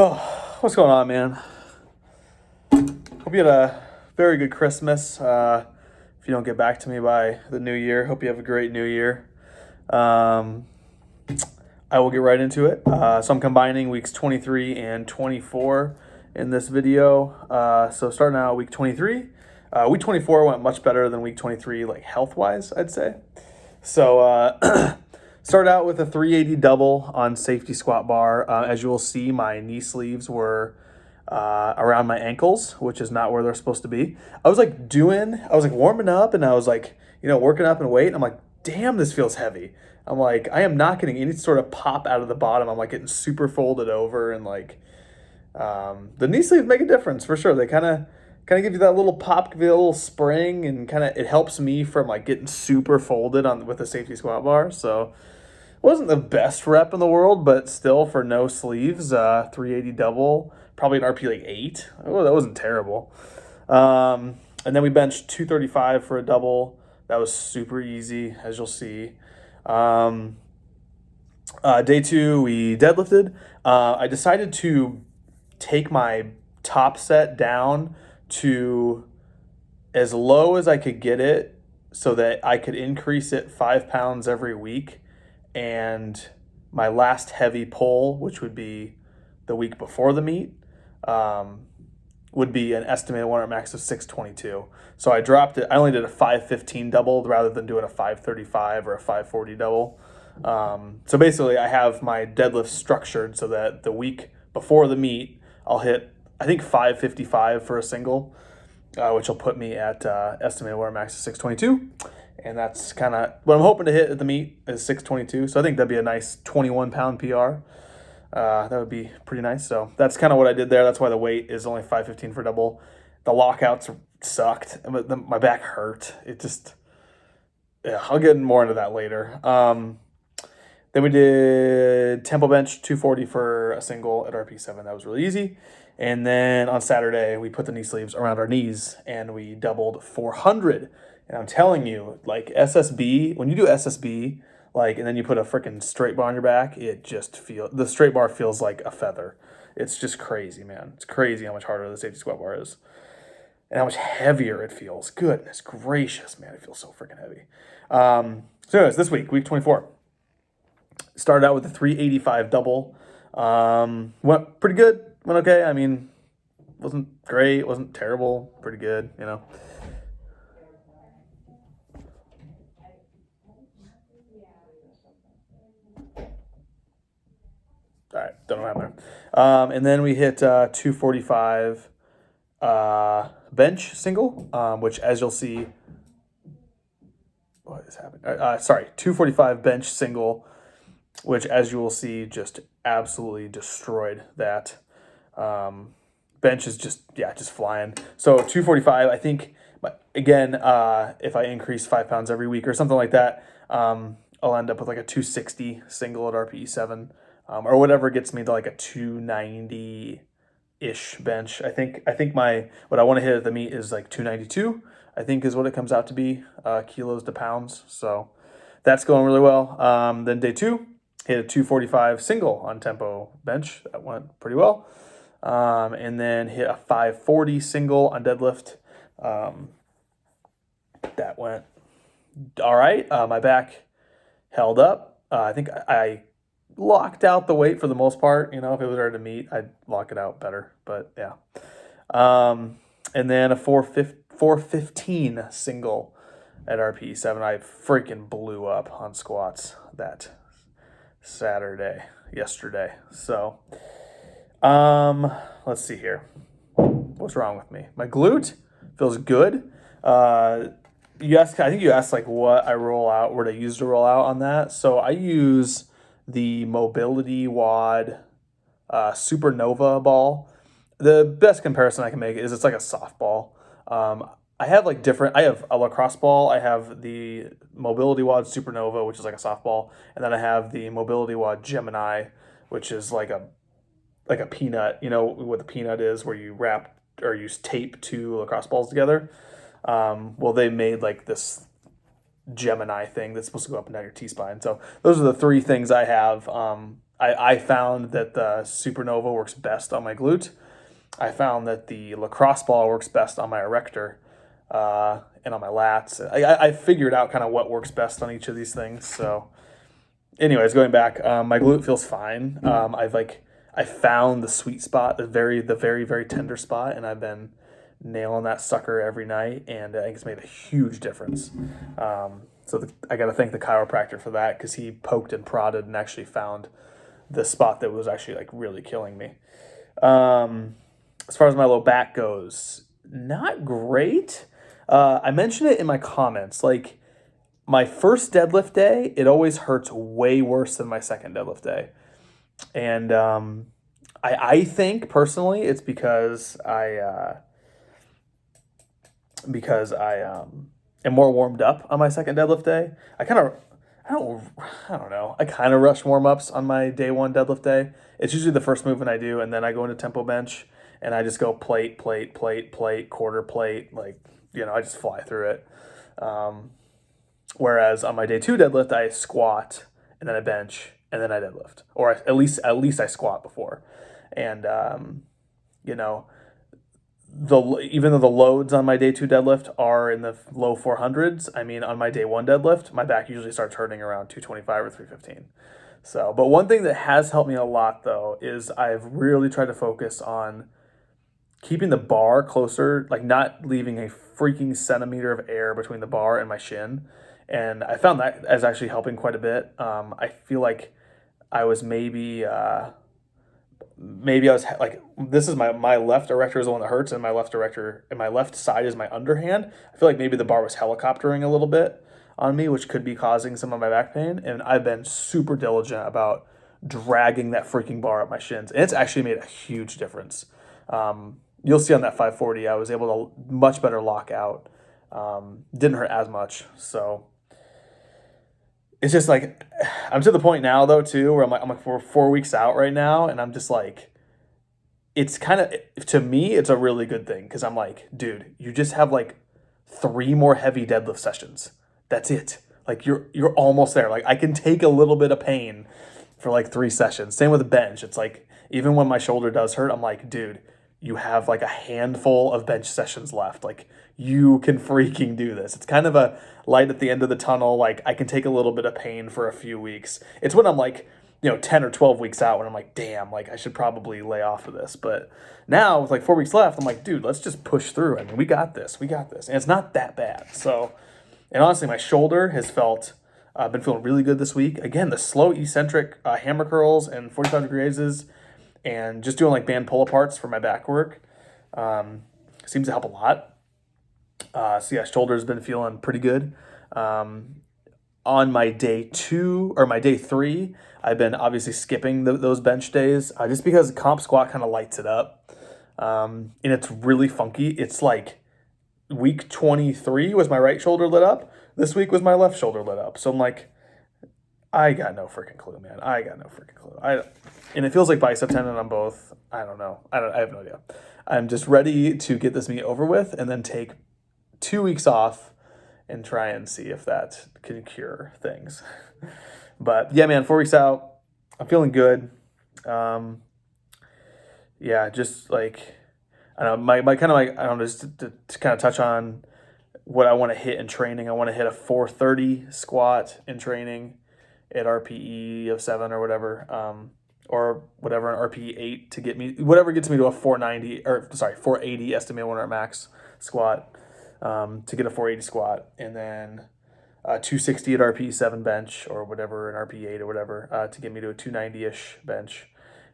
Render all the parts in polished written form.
Oh, what's going on, man? Hope you had a very good Christmas. If you don't get back to me by the new year, hope you have a great new year. Um, I will get right into it. So I'm combining weeks 23 and 24 in this video. So starting out week 23. Week 24 went much better than week 23, like health-wise, I'd say. So start out with a 380 double on safety squat bar. As you will see, my knee sleeves were around my ankles, which is not where they're supposed to be. I was warming up and I was like, working up in weight. And I'm like, damn, this feels heavy. I'm like, I am not getting any sort of pop out of the bottom. I'm like getting super folded over and like the knee sleeves make a difference for sure. They kind of give you that little pop, give you a little spring, and it helps me from like getting super folded on with the safety squat bar. So it wasn't the best rep in the world, but still for no sleeves, 380 double, probably an RP like 8. Oh, that wasn't terrible. And then we benched 235 for a double. That was super easy, as you'll see. Day 2, we deadlifted. I decided to take my top set down to as low as I could get it so that I could increase it 5 pounds every week. And my last heavy pull, which would be the week before the meet, would be an estimated 1 rep max of 622. So I dropped it. I only did a 515 double rather than doing a 535 or a 540 double. So basically, I have my deadlift structured so that the week before the meet, I'll hit, I think, 555 for a single, which will put me at estimated 1 rep max of 622. And that's kind of what I'm hoping to hit at the meet is 622. So I think that'd be a nice 21-pound PR. That would be pretty nice. So that's kind of what I did there. That's why the weight is only 515 for double. The lockouts sucked. My back hurt. It just, yeah, I'll get more into that later. Then we did tempo bench 240 for a single at RP7. That was really easy. And then on Saturday, we put the knee sleeves around our knees and we doubled 400. And I'm telling you, like SSB, when you do SSB, and then you put a freaking straight bar on your back, the straight bar feels like a feather. It's just crazy, man. It's crazy how much harder the safety squat bar is and how much heavier it feels. Goodness gracious, man. It feels so freaking heavy. So anyways, this week 24, started out with a 385 double. Went pretty good. Went okay. I mean, wasn't great. Wasn't terrible. Pretty good, All right, don't know what happened there. And then we hit 245 bench single, which as you'll see, what is happening? 245 bench single, which as you will see, just absolutely destroyed that. Bench is just flying. So 245, I think, again, if I increase 5 pounds every week or something like that, I'll end up with like a 260 single at RPE7. Or whatever gets me to like a 290-ish bench. I think what I want to hit at the meet is like 292, I think is what it comes out to be, kilos to pounds. So that's going really well. Then day 2, hit a 245 single on tempo bench. That went pretty well. And then hit a 540 single on deadlift. That went all right. My back held up. I think I locked out the weight for the most part. If it was ready to meet, I'd lock it out better. But yeah. And then a 415 single at RPE7. I freaking blew up on squats that yesterday. So, let's see here. What's wrong with me? My glute feels good. I think you asked like what I roll out, what I use to roll out on that. So I use the Mobility WOD Supernova ball. The best comparison I can make is it's like a softball. I have a lacrosse ball. I have the Mobility WOD Supernova, which is like a softball. And then I have the Mobility WOD Gemini, which is like a peanut, what the peanut is, where you wrap or use tape two lacrosse balls together. Well, they made like this Gemini thing that's supposed to go up and down your T-spine. So those are the 3 things I have I found that the Supernova works best on my glute. I found that the lacrosse ball works best on my erector and on my lats. I figured out kind of what works best on each of these things. So, anyways, going back, my glute feels fine. I found the sweet spot, the very tender spot, and I've been nailing that sucker every night, and I think it's made a huge difference. I got to thank the chiropractor for that, because he poked and prodded and actually found the spot that was actually like really killing me. As far as my low back goes, not great. I mentioned it in my comments. Like, my first deadlift day, it always hurts way worse than my second deadlift day. And I think personally it's because I am more warmed up on my second deadlift day. I don't know. I kind of rush warm ups on my day one deadlift day. It's usually the first movement I do, and then I go into tempo bench and I just go plate, quarter plate, I just fly through it. Whereas on my day two deadlift, I squat and then I bench and then I deadlift, or at least I squat before. And even though the loads on my day two deadlift are in the low 400s, I mean, on my day one deadlift, my back usually starts hurting around 225 or 315. So, but one thing that has helped me a lot though is I've really tried to focus on keeping the bar closer, like not leaving a freaking centimeter of air between the bar and my shin. And I found that as actually helping quite a bit. I feel like I was maybe I was like, this is my left erector is the one that hurts, and my left erector and my left side is my underhand. I feel like maybe the bar was helicoptering a little bit on me, which could be causing some of my back pain. And I've been super diligent about dragging that freaking bar up my shins, and it's actually made a huge difference. You'll see on that 540, I was able to much better lock out. Didn't hurt as much, so it's just like, I'm to the point now though too where I'm like we're 4 weeks out right now, and I'm just like, it's kind of, to me it's a really good thing, because I'm like, dude, you just have like 3 more heavy deadlift sessions. That's it. Like you're almost there. Like I can take a little bit of pain for like 3 sessions. Same with the bench. It's like, even when my shoulder does hurt, I'm like, dude, you have like a handful of bench sessions left. Like, you can freaking do this. It's kind of a light at the end of the tunnel. Like, I can take a little bit of pain for a few weeks. It's when I'm like, 10 or 12 weeks out when I'm like, damn, like I should probably lay off of this. But now with like 4 weeks left, I'm like, dude, let's just push through. I mean, we got this. And it's not that bad. So, and honestly, my shoulder has been feeling really good this week. Again, the slow eccentric hammer curls and 45-degree raises, and just doing like band pull aparts for my back work seems to help a lot. So yeah, shoulder's been feeling pretty good. On my day 2 or my day 3, I've been obviously skipping those bench days just because comp squat kind of lights it up. And it's really funky. It's like week 23 was my right shoulder lit up. This week was my left shoulder lit up. So I'm like, I got no freaking clue, man. And it feels like bicep tendon on both. I don't know. I have no idea. I'm just ready to get this meet over with and then take 2 weeks off and try and see if that can cure things. But yeah, man, 4 weeks out. I'm feeling good. Just like, I don't know, my kind of like, I don't know, just to kind of touch on what I want to hit in training. I want to hit a 430 squat in training at RPE of 7 or whatever, or whatever, an RPE 8 to get me, whatever gets me to a 480 estimated 1 rep max squat, to get a 480 squat, and then 260 at RPE 7 bench or whatever, an RPE 8 or whatever, to get me to a 290-ish bench,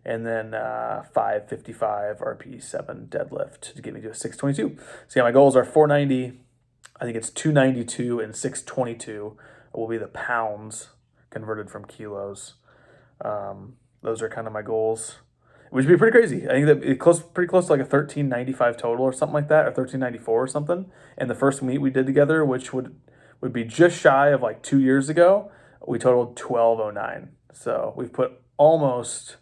and then 555 RPE 7 deadlift to get me to a 622. So yeah, my goals are 490, I think it's 292 and 622 will be the pounds converted from kilos. Those are kind of my goals, which would be pretty crazy. I think that pretty close to like a 1395 total or something like that, or 1394 or something. And the first meet we did together, which would be just shy of like 2 years ago, we totaled 1209. So we've put almost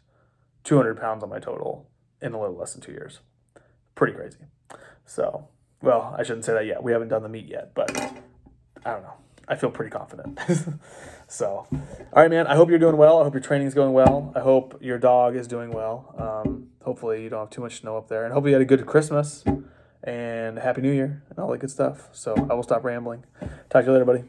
200 pounds on my total in a little less than 2 years. Pretty crazy. So, well, I shouldn't say that yet. We haven't done the meet yet, but I don't know. I feel pretty confident. So, all right, man. I hope you're doing well. I hope your training's going well. I hope your dog is doing well. Hopefully, you don't have too much snow up there, and hopefully, you had a good Christmas and Happy New Year and all that good stuff. So, I will stop rambling. Talk to you later, buddy.